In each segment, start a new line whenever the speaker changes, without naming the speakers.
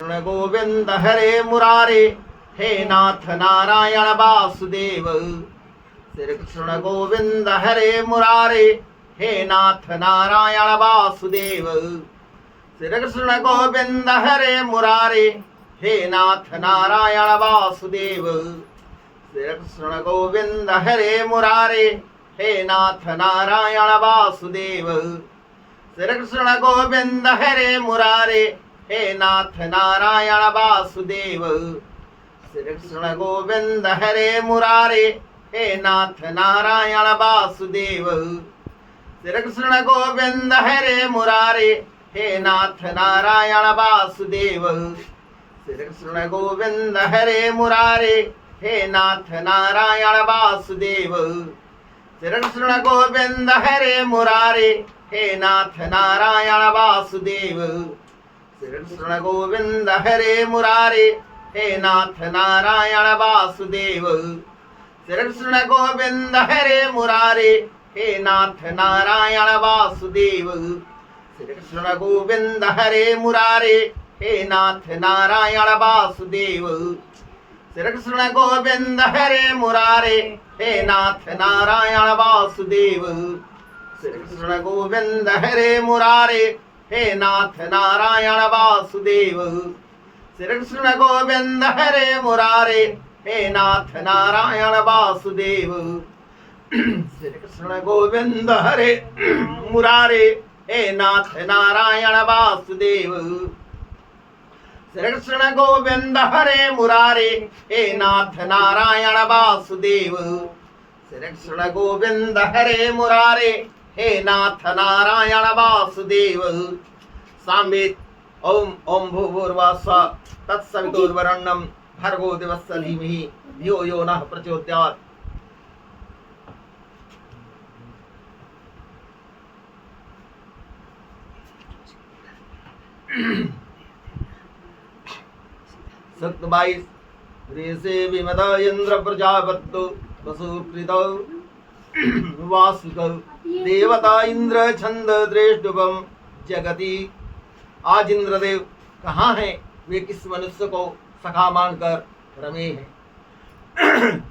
कृष्ण गोविंद हरे मुरारे, हे नाथ नारायण वासुदेव। श्री कृष्ण गोविंद हरे मुरारे, हे नाथ नारायण वासुदेव। श्री कृष्ण गोविंद हरे मुरारे, हे नाथ नारायण वासुदेव। श्री कृष्ण गोविंद हरे मुरारे, हे नाथ नारायण वासुदेव। श्री कृष्ण गोविंद हरे मुरारे, हे नाथ नारायण वासुदेव। श्री कृष्ण गोविंद हरे मुरारे, हे नाथ नारायण वासुदेव। श्री कृष्ण गोविंद हरे मुरारे, हे नाथ नारायण वासुदेव। श्री कृष्ण गोविंद हरे मुरारे, हे नाथ नारायण वासुदेव। श्री कृष्ण गोविंद हरे मुरारे, हे नाथ नारायण वासुदेव। श्री कृष्ण गोविंद हरे मुरारे, हे नाथ नारायण वासुदेव। श्री कृष्ण गोविंद हरे मुरारे, हे नाथ नारायण वासुदेव। श्री कृष्ण गोविंद हरे मुरारे, हे नाथ नारायण वासुदेव। श्री कृष्ण गोविंद हरे मुरारे, हे नाथ नारायण वासुदेव। श्री कृष्ण गोविंद हरे मुरारे, हे नाथ नारायण वासुदेव। श्री कृष्ण गोविंद हरे मुरारे, हे नाथ नारायण वासुदेव। श्री कृष्ण गोविंद हरे मुरारे, हे नाथ नारायण वासुदेव। श्री कृष्ण गोविंद हरे मुरारे, हे नाथ नारायण वासुदेव। श्री कृष्ण गोविंद हरे मुरारे, हे नाथ नारायण वासुदेव। सामवेद ओम ओम भूर्भुवः स्वः तत्सवितुर्वरेण्यं भर्गो देवस्य धीमहि धियो यो नः प्रचोदयात्। सूक्त 22 ऋषे विमद इंद्र प्रजापत्तो वसुकृतौ वासुकौ देवता इंद्र छंद दृष्टुपम जगति। आज इंद्रदेव कहाँ हैं? वे किस मनुष्य को सखा मानकर रमे हैं?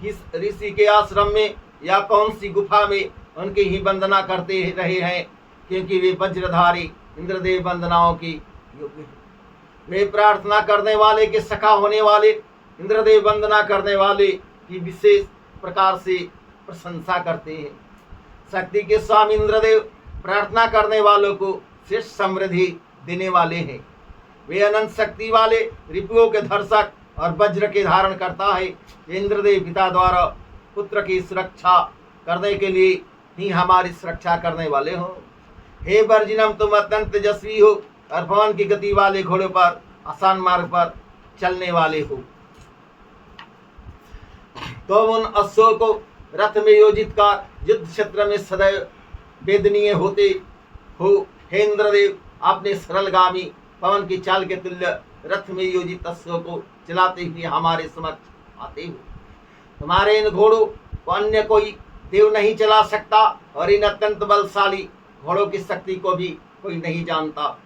किस ऋषि के आश्रम में या कौन सी गुफा में उनकी ही वंदना करते रहे हैं, क्योंकि वे वज्रधारी इंद्रदेव वंदनाओं की योग्य हैं। वे प्रार्थना करने वाले के सखा होने वाले, इंद्रदेव वंदना करने वाले की विशेष प्रकार से प्रशंसा करते हैं। शक्ति के स्वामी इंद्रदेव प्रार्थना करने वालों को श्रेष्ठ समृद्धि देने वाले हैं। वे अनंत शक्ति वाले, रिपुओं के धर्षक और वज्र के धारण करता है। इंद्रदेव पिता द्वारा पुत्र की सुरक्षा करने के लिए ही हमारी सुरक्षा करने वाले हो। हे वर्जिनम, तुम अत्यंत तेजस्वी हो और पवन की गति वाले घोड़ों पर आसान मार्ग पर चलने वाले हो। तुम उन अश्वों को रथ में योजित कर युद्ध क्षेत्र में सदैव वेदनीय होते हो। हे इंद्रदेव, अपने सरलगामी पवन की चाल के तुल्य रथ में योजित अश्वों को चलाते हुए हमारे समक्ष आते हो। तुम्हारे इन घोड़ों को अन्य कोई देव नहीं चला सकता और इन अत्यंत बलशाली घोड़ों की शक्ति को भी कोई नहीं जानता।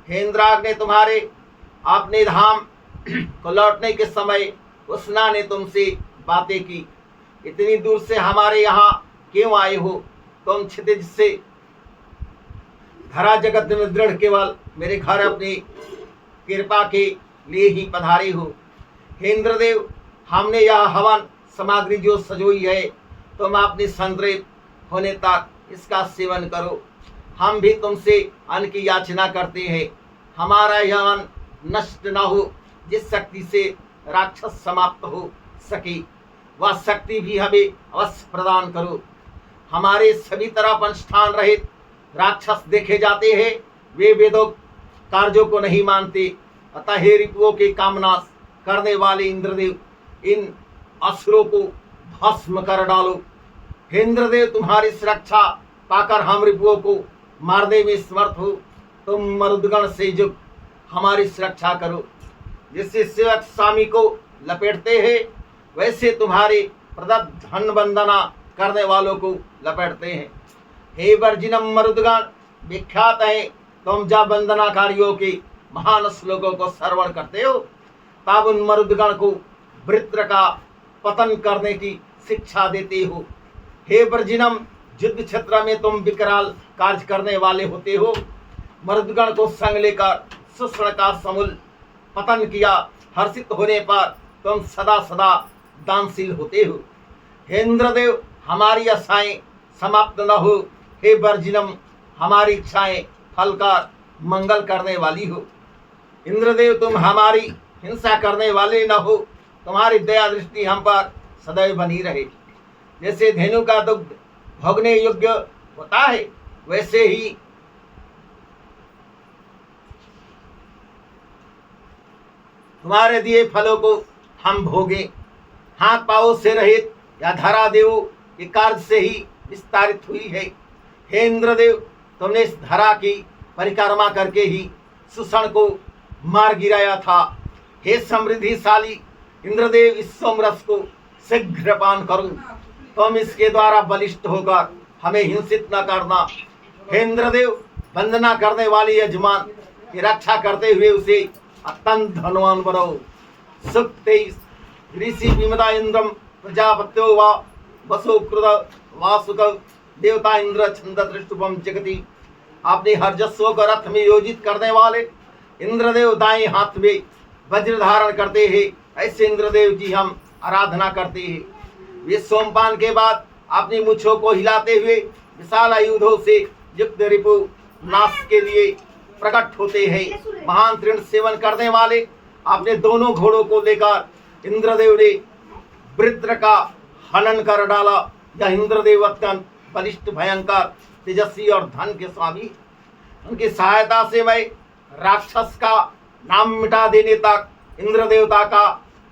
हे इंद्राग ने तुम्हारे अपने धाम को लौटने के समय उसना ने तुमसे बातें की। इतनी दूर से हमारे यहाँ क्यों आए हो? तुम क्षितिज से धरा जगत में दृढ़ केवल मेरे घर अपनी कृपा के लिए ही पधारे हो। हे इंद्रदेव, हमने यह हवन सामग्री जो सजोई है, तुम अपनी संतृप्त होने तक इसका सेवन करो। हम भी तुमसे अन्न की याचना करते हैं। हमारा यह अन्न नष्ट न हो। जिस शक्ति से राक्षस समाप्त हो सके वह शक्ति भी हमें अवश्य प्रदान करो। हमारे सभी तरफ अनुष्ठान रहित राक्षस देखे जाते हैं। वे वेदों कार्यों को नहीं मानते। अतः हे रिपुओं के कामनाश करने वाले इंद्रदेव, इन असुरों को भस्म कर डालो। हे इंद्रदेव, तुम्हारी सुरक्षा पाकर हम रिपुओं को मारने में समर्थ हो। तुम मरुदगण से युक्त हमारी सुरक्षा करो। जिससे सेवक स्वामी को लपेटते हैं, वैसे तुम्हारे प्रदत्त धन वंदना करने वालों को लपेटते हैं। हे वर्जिनम मरुदगण, विख्यात है तुम जा वंदनाकारियों के महान श्लोकों को श्रवण करते हो, तब उन मरुदगण को वृत्र का पतन करने की शिक्षा देते हो। हे वर्जिनम, युद्ध क्षेत्र में तुम विकराल कार्य करने वाले होते हो। मरुदगण को संग लेकर सुषण का समूल पतन किया। हर्षित होने पर तुम सदा सदा दानशील होते हो। हे इंद्रदेव, हमारी आशाएं समाप्त न हो। हे वर्जिनम, हमारी इच्छाएं फलकर मंगल करने वाली हो। इंद्रदेव, तुम हमारी हिंसा करने वाले न हो। तुम्हारी दया दृष्टि हम पर सदैव बनी रहे। जैसे धेनु का दुग्ध भोगने योग्य होता है, वैसे ही तुम्हारे दिए फलों को हम भोगे। हाथ पांव से रहित या धरा देव के कार्य से ही विस्तारित हुई है। हे इंद्रदेव, तुमने इस धरा की परिक्रमा करके ही सुषण को मार गिराया था। हे समृद्धिशाली इंद्रदेव, इस सोमरस को शीघ्र पान करो। तुम इसके द्वारा बलिष्ठ होकर हमें हिंसित न करना। हे इंद्रदेव, वंदना करने वाले यजमान की रक्षा करते हुए उसे अत्यंत धनवान बनाओ। सुख 23। ऋषि विमदा इंद्रम प्रजापत्यो वा वसु कृत वासुक देवता इंद्र छंद दृष्टुपम जगति। अपने हरजस्सों को रथ में योजित करने वाले इंद्रदेव दाएं हाथ में वज्र धारण करते हैं। ऐसे इंद्रदेव की हम आराधना करते हैं। वे सोमपान के बाद अपनी मुछों को हिलाते हुए विशाल आयुधों से युक्त रिपु नाश के लिए प्रकट होते हैं। महान तृण सेवन करने वाले अपने दोनों घोड़ों को लेकर इंद्रदेव ने वृत्र का हनन कर डाला। यह इंद्रदेव अत्यंत बलिष्ठ, भयंकर, तेजस्वी और धन के स्वामी। उनकी सहायता से मैं राक्षस का नाम मिटा देने तक इंद्र देवता का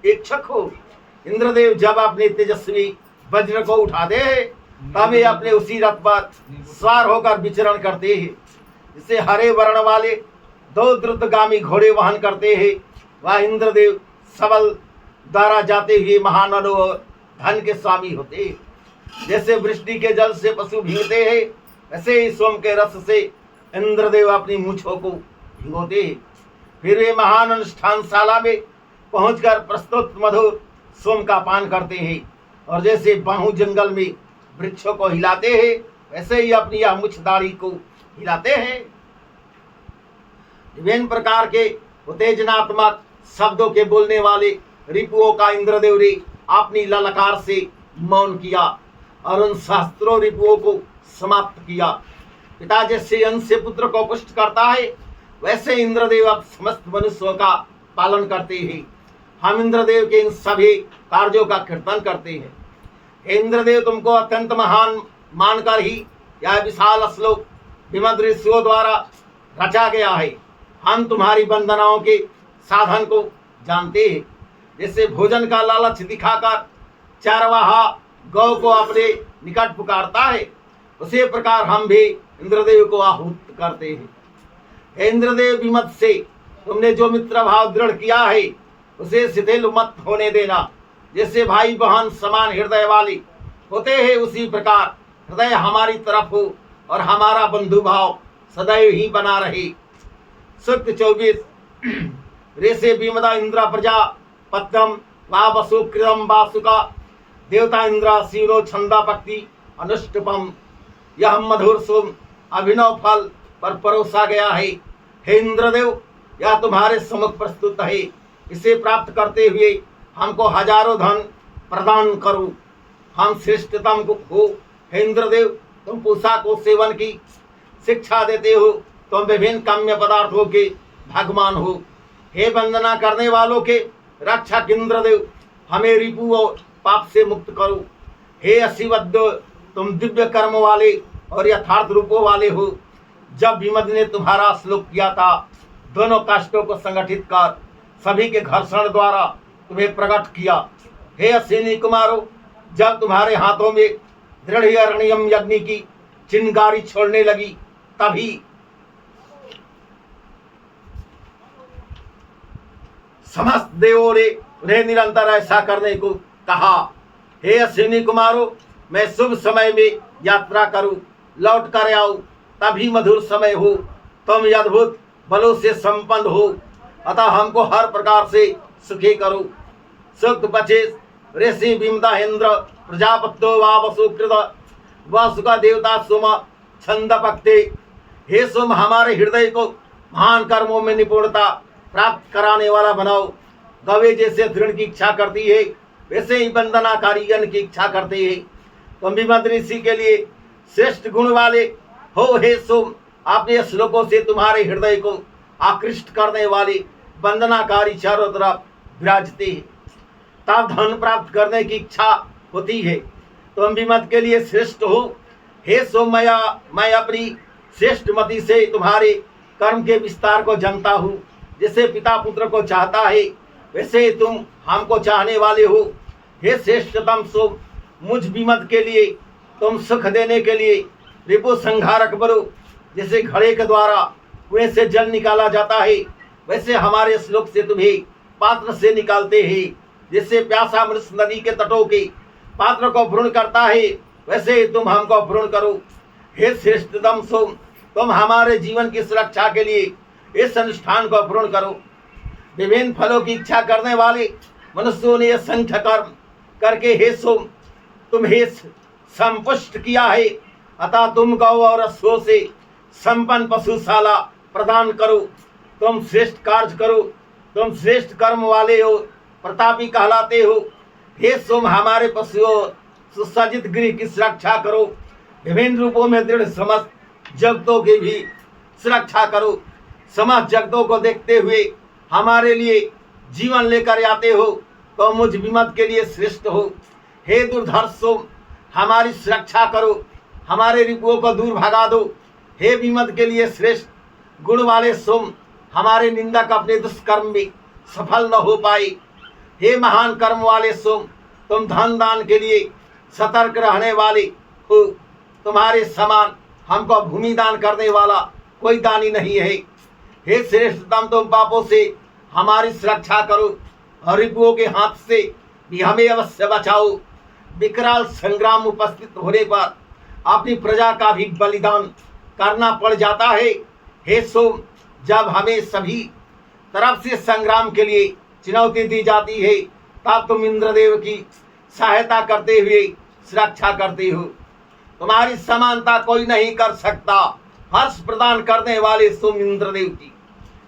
इच्छुक हूँ। इंद्रदेव जब अपने तेजस्वी वज्र को उठाते हैं, तब वे अपने उसी रथ पर सवार होकर विचरण करते हैं। जिसे हरे वर्ण वाले 2 द्रुतगामी घोड़े वहन करते हैं। वह इंद्रदेव सबल द्वारा जाते हुए महाननों और धन के स्वामी होते हैं। जैसे वृष्टि के जल से पशु भीगते हैं, वैसे ही सोम के रस से इंद्रदेव अपनी मूंछों को भिगोते हैं। फिर वे महान अनुष्ठानशाला में पहुंचकर प्रस्तुत मधुर सोम का पान करते हैं। और जैसे बाहु जंगल में वृक्षों को हिलाते हैं, वैसे ही अपनी यह मुछदारी को हिलाते हैं। विभिन्न प्रकार के उत्तेजनात्मक शब्दों के बोलने वाले रिपुओं का इंद्रदेव ने अपनी ललकार से मौन किया और उन शास्त्रों रिपुओं को समाप्त किया। पिता जैसे अंश से पुत्र को पुष्ट करता है, वैसे इंद्रदेव अब समस्त मनुष्यों का पालन करते हैं। हम इंद्रदेव के इन सभी कार्यों का कीर्तन करते हैं। हे इंद्रदेव, तुमको अत्यंत महान मानकर ही यह विशाल श्लोक विमद ऋषियों द्वारा रचा गया है। हम तुम्हारी वंदनाओं के साधन को जानते हैं। जैसे भोजन का लालच दिखाकर चारवाहा गौ को अपने निकट पुकारता है, उसी प्रकार हम भी इंद्रदेव को आहूत करते हैं। हे इंद्रदेव, विमत से तुमने जो मित्र भाव दृढ़ किया है, उसे शिथिल मत होने देना। जैसे भाई बहन समान हृदय वाले होते हैं, उसी प्रकार हृदय हमारी तरफ हो और हमारा बंधु भाव सदैव ही बना रहे। सूक्त 24। ऋषि विमदा इंद्र प्रजा पद्म वा वसु कृतम वासुका देवता इंद्र शिवनो छंदा पक्ति अनुष्टुपम। यह मधुर सोम अभिनव फल पर परोसा गया है। हे इंद्रदेव, यह तुम्हारे सम्मुख प्रस्तुत है। इसे प्राप्त करते हुए हमको हजारों धन प्रदान करो। हम श्रेष्ठतम हो। हे इंद्रदेव, तुम पूषा को सेवन की शिक्षा देते हो। तुम विभिन्न काम्य पदार्थों के भगवान हो। हे वंदना करने वालों के रक्षक इंद्रदेव, हमें रिपु और पाप से मुक्त करो। हे अशिवद्ध, तुम दिव्य कर्म वाले और यथार्थ रूपों वाले हो। जब विमद ने तुम्हारा श्लोक किया था, दोनों काष्ठों को संगठित कर सभी के घर्षण द्वारा तुम्हें प्रकट किया। हे अश्विनी कुमारों, जब तुम्हारे हाथों में दृढ़ अरणियम यज्ञ की चिंगारी छोड़ने लगी, तभी समस्त देवों ने उन्हें निरंतर ऐसा करने को कहा। हे अश्विनी कुमारों, मैं शुभ समय में यात्रा करूं, लौट कर आऊं, तभी मधुर समय हो। तुम अद्भुत बलों से संपन्न हो, अतः हमको हर प्रकार से सुखी करो। सूक्त 25 ऋषि विमदाहेन्द्र प्रजापत्यो वा वसुकृत वसुका देवता सुम छंद पक्ते। हे सुम, हमारे हृदय को महान कर्मों में निपुणता प्राप्त कराने वाला बनाओ। गवे जैसे दृढ़ की इच्छा करती है, वैसे ही वंदनाकारीगण की इच्छा करते हैं। तुम विमद ऋषि के लिए श्रेष्ठ गुण वाले हो। हे सुम, अपने श्लोकों से तुम्हारे हृदय को आकृष्ट करने वाले वंदनाकारी चारों तरफ विराजते हैं। तब धन प्राप्त करने की इच्छा होती है। तुम विमद के लिए श्रेष्ठ हो। हे सोम, मैं अपनी श्रेष्ठ मति से तुम्हारे कर्म के विस्तार को जानता हूँ। जैसे पिता पुत्र को चाहता है, वैसे तुम हमको चाहने वाले हो। हे श्रेष्ठतम सोम, मुझ विमद के लिए तुम सुख देने के लिए रिपु संहारक बनो। जैसे घड़े के द्वारा कुएं से जल निकाला जाता है, वैसे हमारे श्लोक से तुम्हें पात्र से निकालते हैं। जैसे प्यासा मनुष्य नदी के तटों के पात्र को पूर्ण करता है, वैसे तुम हमको पूर्ण करो। हे श्रेष्ठतम सोम, तुम हमारे जीवन की सुरक्षा के लिए इस अनुष्ठान को पूर्ण करो। विभिन्न फलों की इच्छा करने वाले मनुष्यों ने असंख्य कर्म करके हे सोम तुम्हें संपुष्ट किया है, अतः तुम गौ और अश्वों से संपन्न पशुशाला प्रदान करो। तुम श्रेष्ठ कार्य करो, तुम श्रेष्ठ कर्म वाले हो, प्रतापी कहलाते हो। हे सोम, हमारे पशुओं सुसज्जित गृह की सुरक्षा करो। विभिन्न रूपों में दृढ़ समस्त जगतों की भी सुरक्षा करो। समस्त जगतों को देखते हुए हमारे लिए जीवन लेकर आते हो, तो मुझ विमद के लिए श्रेष्ठ हो। हे दुर्धर्ष सोम, हमारी सुरक्षा करो, हमारे रिपुओं को दूर भगा दो। हे विमद के लिए श्रेष्ठ गुण वाले सोम, हमारे निंदक अपने दुष्कर्म में सफल न हो पाए। हे महान कर्म वाले सोम, तुम धन दान के लिए सतर्क रहने वाले हो। तुम्हारे समान हमको भूमि दान करने वाला कोई दानी नहीं है। हे श्रेष्ठतम, तुम पापों से हमारी सुरक्षा करो और रिपुओं के हाथ से भी हमें अवश्य बचाओ। विकराल संग्राम उपस्थित होने पर अपनी प्रजा का भी बलिदान करना पड़ जाता है। हे सोम, जब हमें सभी तरफ से संग्राम के लिए चुनौती दी जाती है, तब तुम इंद्रदेव की सहायता करते हुए सुरक्षा करते हो। तुम्हारी समानता कोई नहीं कर सकता। हर्ष प्रदान करने वाले तुम इंद्रदेव जी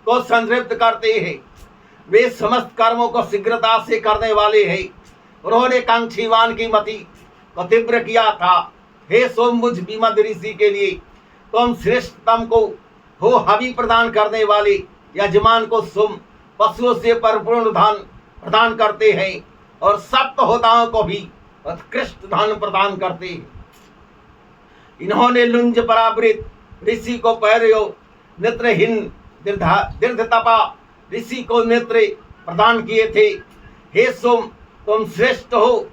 को संतृप्त करते हैं। वे समस्त कर्मों को शीघ्रता से करने वाले हैं। उन्होंने कांक्षीवान की मति को तीव्र किया था। हे सोम, मुझ विमद ऋषि के लिए तुम श्रेष्ठतम को हो हवि प्रदान करने वाले यजमान को सुम पशुओं से परिपूर्ण धन प्रदान करते हैं और सप्त होताओं को भी उत्कृष्ट धन प्रदान करते हैं। इन्होंने लुंज परावृत ऋषि को पैर्यो, नेत्रहीन दीर्घतपा ऋषि को नेत्र प्रदान किए थे। हे सोम, तुम श्रेष्ठ हो।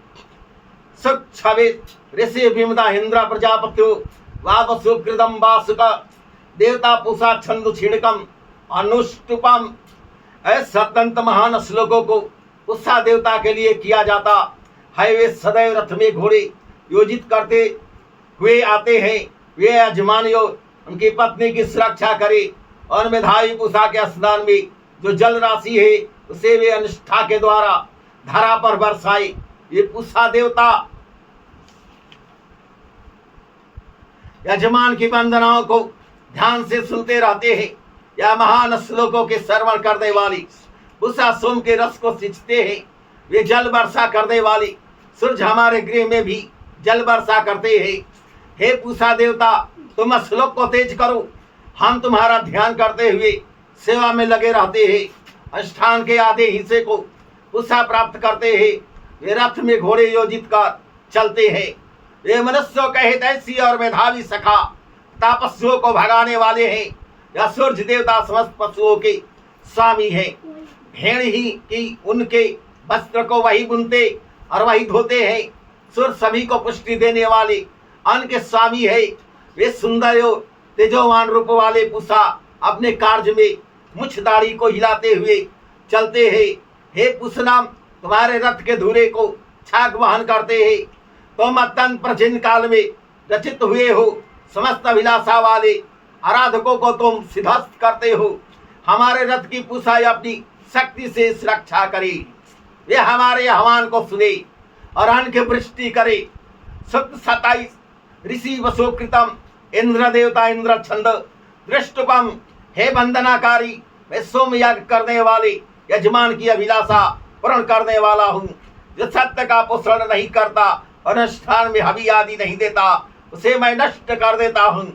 सुख छवित ऋषि विमदाहेन्द्र प्रजापत्यो वावसुकृतम वासुक देवता पूषा छंदु छिणकम अनुष्टुपम। ऐसे अत्यंत महान श्लोकों को पूषा देवता के लिए किया जाता है। वे सदैव रथ में घोड़े योजित करते हुए आते हैं। वे यजमानियों उनकी पत्नी की सुरक्षा करे और मेधावी पूषा के स्नान में जो जल राशि है उसे वे अनुष्ठा के द्वारा धरा पर बरसाए। ये पूषा देवता यजमान की वंदनाओं को ध्यान से सुनते रहते हैं। यह महान श्लोकों के श्रवण करने वाली पूषा सोम के रस को सिंचते हैं। वे जल वर्षा करने वाली सूर्य हमारे गृह में भी जल वर्षा करते हैं। हे पूषा देवता, तुम श्लोक को तेज करो। हम तुम्हारा ध्यान करते हुए सेवा में लगे रहते हैं। अनुष्ठान के आधे हिस्से को पूषा प्राप्त करते हैं। वे रथ में घोड़े योजित कर चलते हैं। वे मनुष्यों के हितैषी और मेधावी सखा तपस्वियों को भगाने वाले हैं। यह सूर्य देवता समस्त पशुओं के स्वामी है। भेड़ ही की उनके वस्त्र को वही बुनते और वही धोते हैं। सूर्य सभी को पुष्टि देने वाले अन्न के स्वामी है। वे सुंदर तेजोवान रूप वाले पूषा अपने कार्य में मुछ दाढ़ी को हिलाते हुए चलते हैं। हे पूषनाम, तुम्हारे रथ के धुरे को छाग वहन करते हैं। तुम अत्यंत प्राचीन काल में रचित हुए हो। समस्त अभिलाषा वाले आराधकों को तुम सिद्धस्त करते हो। हमारे रथ की पुसाई अपनी शक्ति से सुरक्षा करे। वे हमारे आह्वान को सुने और अन्न की वृष्टि करे। सूक्त 27। ऋषि वसुकृतम इंद्र देवता इंद्र छंद दृष्टुपम। हे वंदनाकारी, मैं सोमयाग करने वाले यजमान की अभिलाषा पूर्ण करने वाला हूँ। जो सत्य का पोषण नहीं करता, अनुष्ठान में हवि आदि नहीं देता, उसे मैं नष्ट कर देता हूँ।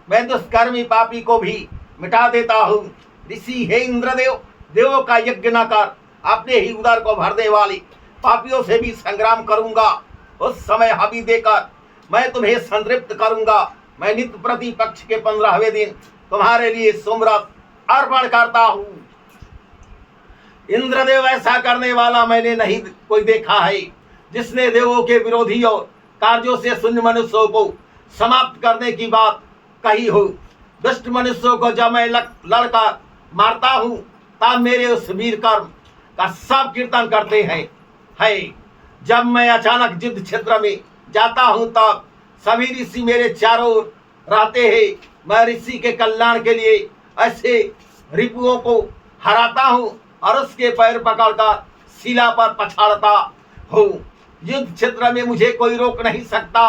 मैं दुष्कर्मी पापी को भी मिटा देता हूँ। ऋषि, हे इंद्रदेव, देवों का यज्ञ न कर, अपने ही उदर को भरने वाले पापियों से भी संग्राम करूंगा। उस समय हवि देकर मैं तुम्हें संतृप्त करूंगा। मैं नित्य प्रति पक्ष के 15वें दिन तुम्हारे लिए सोमरस अर्पण करता हूँ। इंद्रदेव, ऐसा करने वाला मैंने नहीं कोई देखा है, जिसने देवों के विरोधी और कार्यों से शून्य मनुष्यों को समाप्त करने की बात कही हो। दुष्ट मनुष्यों को जब मैं लड़कर मारता हूँ, तब मेरे उस वीर कर्म का सब कीर्तन करते हैं। जब मैं अचानक युद्ध क्षेत्र में जाता हूँ, तब सभी ऋषि मेरे चारों ओर रहते हैं। मैं ऋषि के कल्याण के लिए ऐसे रिपुओं को हराता हूँ और उसके पैर पकड़कर शिला पर पछाड़ता हूँ। युद्ध क्षेत्र में मुझे कोई रोक नहीं सकता।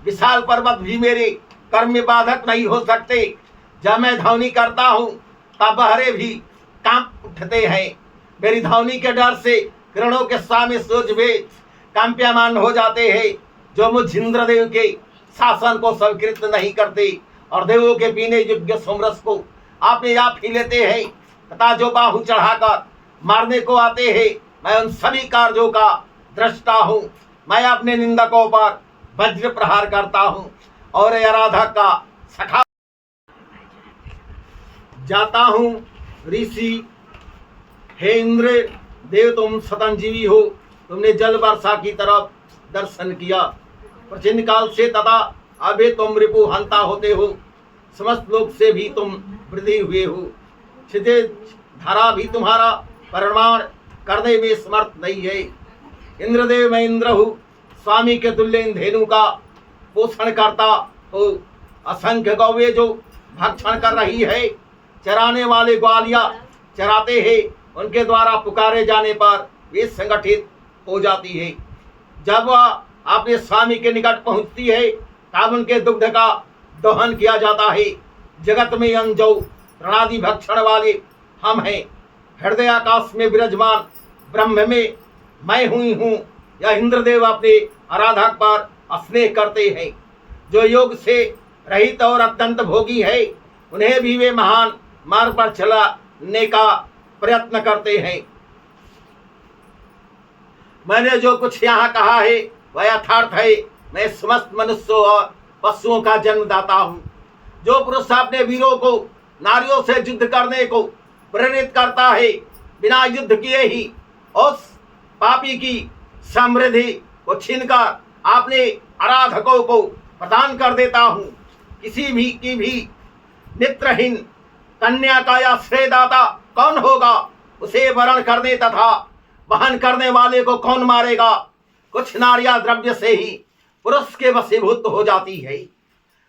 विशाल पर्वत भी मेरे कर्म में बाधक नहीं हो सकते। जब मैं ध्वनि करता हूँ, तब बहरे भी कांप उठते हैं। मेरी ध्वनि के डर से किरणों के सामने सूर्य भी कंप्यमान हो जाते हैं। जो मुझ इंद्रदेव के शासन को स्वीकृत नहीं करते और देवों के पीने योग्य सोमरस को अपने आप ही लेते हैं तथा जो बाहु चढ़ाकर मारने को आते हैं, मैं उन सभी कार्यों का दृष्टा हूँ। मैं अपने निंदकों पर वज्र प्रहार करता हूँ और आराधक का सखा जाता हूँ। ऋषि, हे इंद्र देव, तुम सतंजीवी हो। तुमने जल वर्षा की तरफ दर्शन किया। प्राचीन काल से तथा अभी तुम रिपु हंता होते हो। समस्त लोक से भी तुम वृद्धि हुए हो। क्षितिज धारा भी तुम्हारा परिमाण करने में समर्थ नहीं है। इंद्रदेव, मैं इंद्र हूँ। स्वामी के तुल्य इन धेनु का पोषण करता हो। असंख्य गौवे जो भक्षण कर रही है, चराने वाले ग्वालिया चराते हैं, उनके द्वारा पुकारे जाने पर वे संगठित हो जाती है। जब वह अपने स्वामी के निकट पहुंचती है, तब उनके दुग्ध का दोहन किया जाता है। जगत में अंजौ प्रणादि भक्षण वाले हम हैं। हृदय आकाश में विराजमान ब्रह्म में मैं हुई हूँ। यह इंद्रदेव अपने आराधक पर स्नेह करते हैं। जो योग से रहित और अत्यंत भोगी है, उन्हें भी वे महान मार्ग पर चलाने का प्रयत्न करते हैं। मैंने जो कुछ यहाँ कहा है वह यथार्थ है। मैं समस्त मनुष्यों और पशुओं का जन्मदाता हूँ। जो पुरुष अपने वीरों को नारियों से युद्ध करने को प्रेरित करता है, बिना युद्ध किए ही उस पापी की समृद्धि को छीनकर अपने आराधकों को प्रदान कर देता हूँ। किसी भी की भी नेत्रहीन कन्या का आश्रयदाता कौन होगा? उसे वरण करने तथा वहन करने वाले को कौन मारेगा? कुछ नारियां द्रव्य से ही पुरुष के वशीभूत हो जाती है,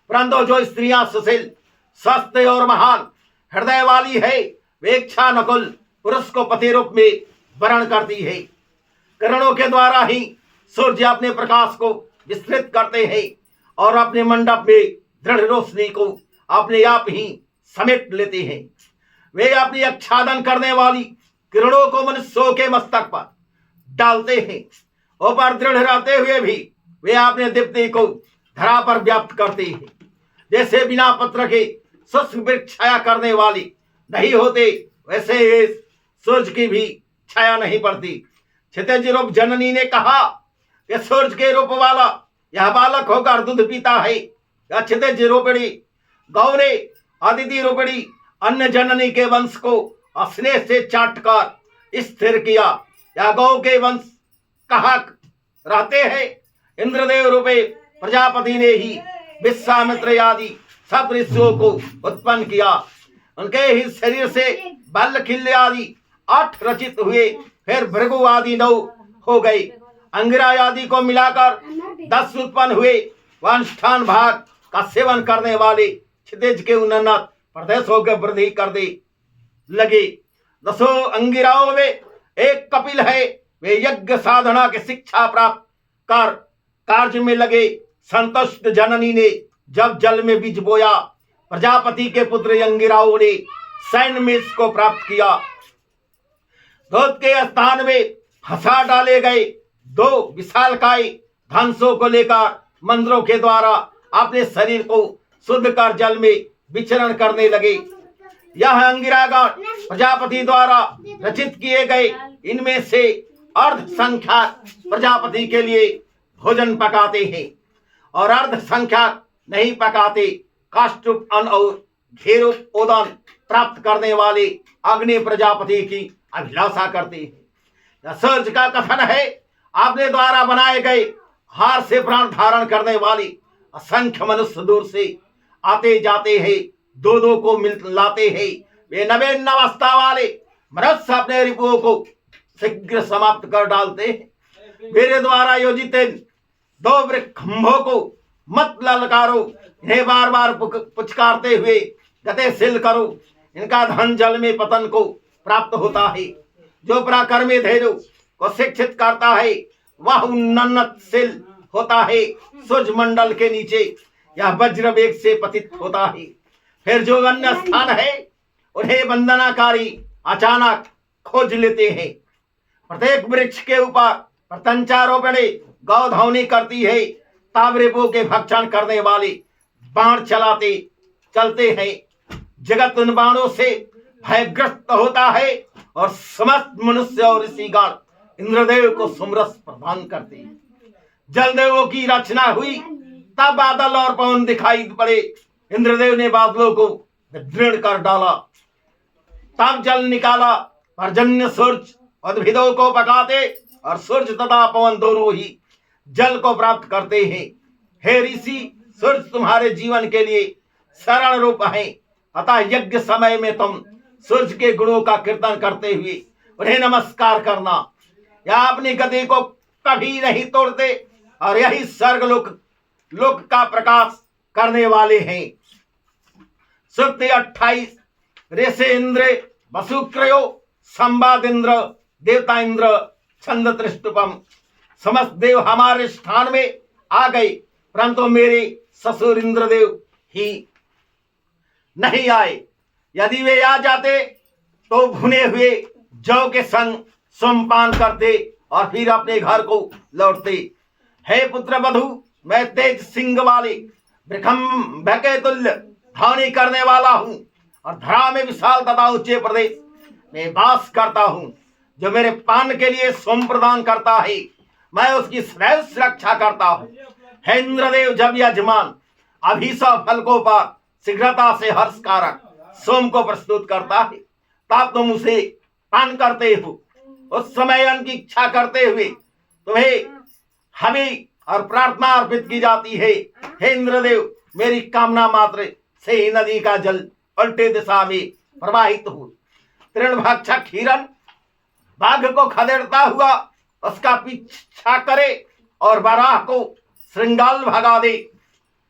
परंतु जो स्त्रियां सुशील, स्वस्थ और महान हृदय वाली है, वे इच्छा नकुल पुरुष को पति रूप में वरण करती है। किरणों के द्वारा ही सूर्य अपने प्रकाश को विस्तृत करते हैं और अपने मंडप में दृढ़ रोशनी को अपने आप ही समेट लेते हैं। वे अपनी आच्छादन करने वाली किरणों को मनुष्यों के मस्तक पर डालते हैं। ऊपर दृढ़ रहते हुए भी वे अपने दीप्ति को धरा पर व्याप्त करते हैं। जैसे बिना पत्र के शुष्क वृक्ष छाया करने वाली नहीं होते, वैसे ये सूर्य की भी छाया नहीं पड़ती। क्षितिज रूप जननी ने कहा कि सूर्य के रूप वाला यह बालक होकर दूध पीता है। यह क्षितिज रूपिणी गौ ने अदिति रूपिणी अन्य जननी के वंश को स्नेह से चाटकर स्थिर किया। यह गौ के वंश कहाँ रहते हैं? इंद्रदेव रूपे प्रजापति ने ही विश्वामित्र आदि सब ऋषियों को उत्पन्न किया। उनके ही शरीर से बल खिल्य आदि 8 रचित हुए, फिर भृगु आदि 9 हो गए। अंगिरा आदि को मिलाकर 10 उत्पन्न हुए। वंष्ठान भाग का सेवन करने वाले क्षितिज के उन्नत प्रदेशों के वृद्धि कर दे। लगे। 10 अंगिराओं में एक कपिल है, वे यज्ञ साधना की शिक्षा प्राप्त कर कार्य में लगे। संतुष्ट जननी ने जब जल में बीज बोया, प्रजापति के पुत्र अंगिराओं ने सैन्य में इसको प्राप्त किया। दूध के स्थान में फंसा डाले गए 2 विशालकाय धनुषों को लेकर मंत्रों के द्वारा अपने शरीर को शुद्ध कर जल में विचरण करने लगे। यह अंगिरागण प्रजापति द्वारा रचित किए गए, इनमें से अर्ध संख्यक प्रजापति के लिए भोजन पकाते हैं और अर्ध संख्यक नहीं पकाते। काष्टुप अन्न और घेरुप ओदन प्राप्त करने वाले अग्नि प्रजापति की अभिलाषा करते हैं। सूर्य का कथन है, आपने द्वारा बनाए गए हार से प्राण धारण करने वाले असंख्य मनुष्य दूर से आते जाते हैं, 2 को मिल लाते हैं। वे नवीन अवस्था वाले मनुष्य अपने रिपुओं को शीघ्र समाप्त कर डालते हैं। मेरे द्वारा योजित 2 वृक्षखंभों को मत ललकारो, इन्हें बार बार पुचकारते हुए गतिशील करो। इनका धन जल में पतन को प्राप्त होता है। जो पराक्रमी धेनु को शिक्षित करता है वह उन्नतशील होता है। सूर्य मंडल के नीचे यह वज्र वेग से पतित होता है। फिर जो अन्य स्थान है उन्हें वंदनाकारी अचानक खोज लेते हैं। प्रत्येक वृक्ष के ऊपर प्रत्यंचारोपणे गौधौनी करती है। तावरेपो के भक्षण करने वाले बाण चलाते चलते हैं। जगत उन बाणों से भयग्रस्त होता है और समस्त मनुष्य और ऋषिगण इंद्रदेव को सुमरस प्रदान करते हैं। जलदेवों की रचना हुई, तब बादल और पवन दिखाई पड़े। इंद्रदेव ने बादलों को दृढ़ कर डाला, तब जल निकाला। पर्जन्य सूर्य उद्भिदों को पकाते और सूर्य तथा पवन दोनों ही जल को प्राप्त करते हैं। हे ऋषि, सूर्य तुम्हारे जीवन के लिए शरण रूप है, अतः यज्ञ समय में तुम सूर्य के गुणों का कीर्तन करते हुए उन्हें नमस्कार करना। या अपनी गति को कभी नहीं तोड़ते और यही स्वर्ग लोक का प्रकाश करने वाले हैं। सूक्त 28। ऋषि इंद्र वसुक्रयो संवाद इंद्र देवता इंद्र छंद त्रिष्टुपम। समस्त देव हमारे स्थान में आ गए, परंतु मेरे ससुर इंद्रदेव ही नहीं आए। यदि वे आ जाते तो भुने हुए जौ के संग सोमपान करते और फिर अपने घर को लौटते। हे पुत्र वधु, मैं तेज सिंह वाले वृखंभ के तुल्य ध्वनि करने वाला हूँ और धरा में विशाल तथा ऊंचे प्रदेश में वास करता हूँ। जो मेरे पान के लिए सोम प्रदान करता है, मैं उसकी सदैव सुरक्षा करता हूँ। हे इंद्रदेव, जब यजमान अभिशव फलकों पर शीघ्रता से हर्ष कारक सोम को प्रस्तुत करता है, तब तुम उसे पान करते हो। उस समय अन्न की इच्छा करते हुए तुम्हें हमें और प्रार्थना अर्पित की जाती है। हे इंद्रदेव, मेरी कामना मात्र से ही नदी का जल उल्टे दिशा में प्रवाहित हो। तृणभक्षक हिरण बाघ को खदेड़ता हुआ उसका पीछा करे और बराह को श्रृंगाल भगा दे।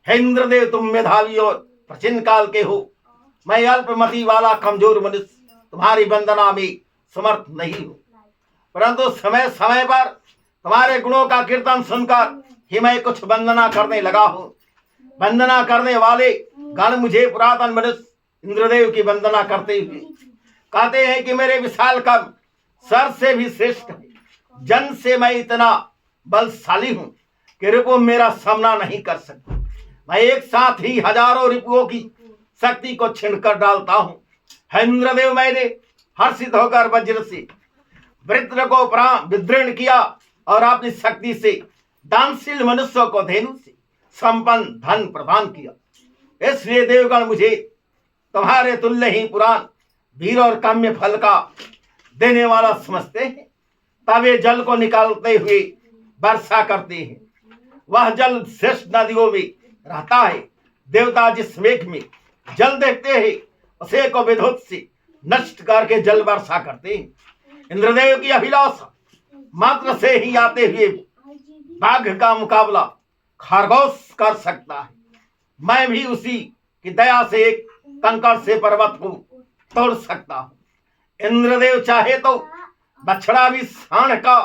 हे इंद्रदेव, तुम मेधावी और प्राचीन काल के हो। मैं अल्पमति वाला कमजोर मनुष्य तुम्हारी वंदना में समर्थ नहीं हूँ, परंतु समय समय पर तुम्हारे गुणों का कीर्तन सुनकर ही मैं कुछ वंदना करने लगा हूँ। वंदना करने वाले गण मुझे पुरातन मनुष्य इंद्रदेव की वंदना करते हुए कहते हैं कि मेरे विशाल कर्म सर से भी श्रेष्ठ है। जन से मैं इतना बलशाली हूँ कि रिपु मेरा सामना नहीं कर सकते। मैं एक साथ ही हजारों रिपुओं की शक्ति को छिड़कर डालता हूँ। हे इंद्रदेव, मैंने हर्षित होकर वज्र से वृत्र को विदृढ़ किया और अपनी शक्ति से दानशील मनुष्यों को धेनु से संपन्न धन प्रदान किया। इसलिए देवगण मुझे तुम्हारे तुल्य ही पुराण वीर और काम्य फल का देने वाला समझते हैं। तब वे जल को निकालते हुए वर्षा करते हैं। वह जल श्रेष्ठ नदियों में रहता है। देवता जिस मेघ में जल देखते हैं उसे को विद्युत से नष्ट करके जल वर्षा करते हैं। इंद्रदेव की अभिलाषा मात्र से ही आते हुए बाघ का मुकाबला खरगोश कर सकता है। मैं भी उसी की दया से एक कंकड़ से पर्वत को तोड़ सकता हूँ। इंद्रदेव चाहे तो बछड़ा भी सांड का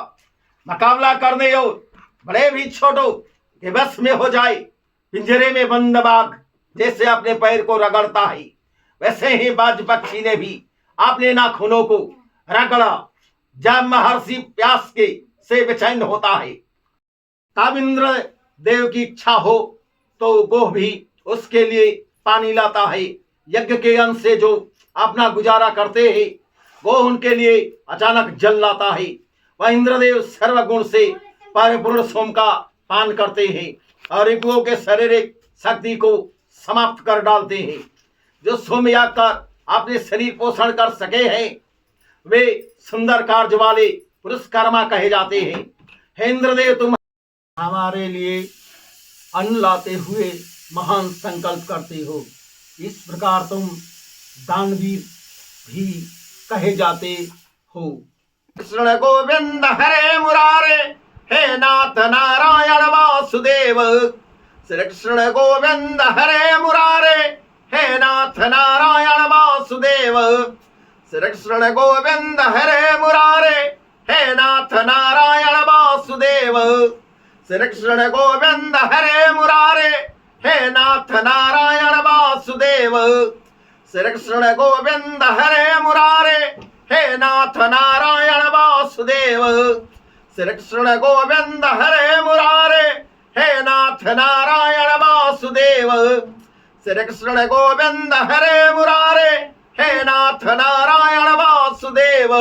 मुकाबला करने हो, बड़े भी छोटो के बस में हो जाए। पिंजरे में बंद बाघ जैसे अपने पैर को रगड़ता है, वैसे ही बाज पक्षी ने भी अपने नाखूनों को रगड़ा। जब महर्षि प्यास के से बेचैन होता है, तब इंद्र देव की इच्छा हो तो वो भी उसके लिए पानी लाता है। यज्ञ के अंश से जो अपना गुजारा करते हैं, वो उनके लिए अचानक जल लाता है। वह इंद्रदेव सर्वगुण से परिपूर्ण सोम का पान करते हैं और रिपुओं के शारीरिक शक्ति को समाप्त कर डालते हैं। जो सोम याग कर अपने शरीर पोषण कर सके हैं, वे सुंदर कार्य वाले पुरुष कर्मा कहे जाते हैं। हे इंद्रदेव, तुम हमारे लिए अन्न लाते हुए महान संकल्प करते हो। इस प्रकार तुम दानवीर भी कहे जाते हो। कृष्ण गोविंद हरे मुरारे, हे नाथ नारायण वासुदेव। श्री कृष्ण गोविंद हरे मुरारे, हे नाथ नारायण वासुदेव। श्री कृष्ण गोविंद हरे मुरारे, हे नाथ नारायण वासुदेव। श्री कृष्ण गोविंद हरे मुरारे, हे नाथ नारायण वासुदेव। श्री कृष्ण गोविंद हरे मुरारे, हे नाथ नारायण वासुदेव। श्री कृष्ण गोविंद हरे मुरारे, हे नाथ नारायण वासुदेव। श्री कृष्ण गोविंद हरे मुरारे, हे नाथ नारायण वासुदेव।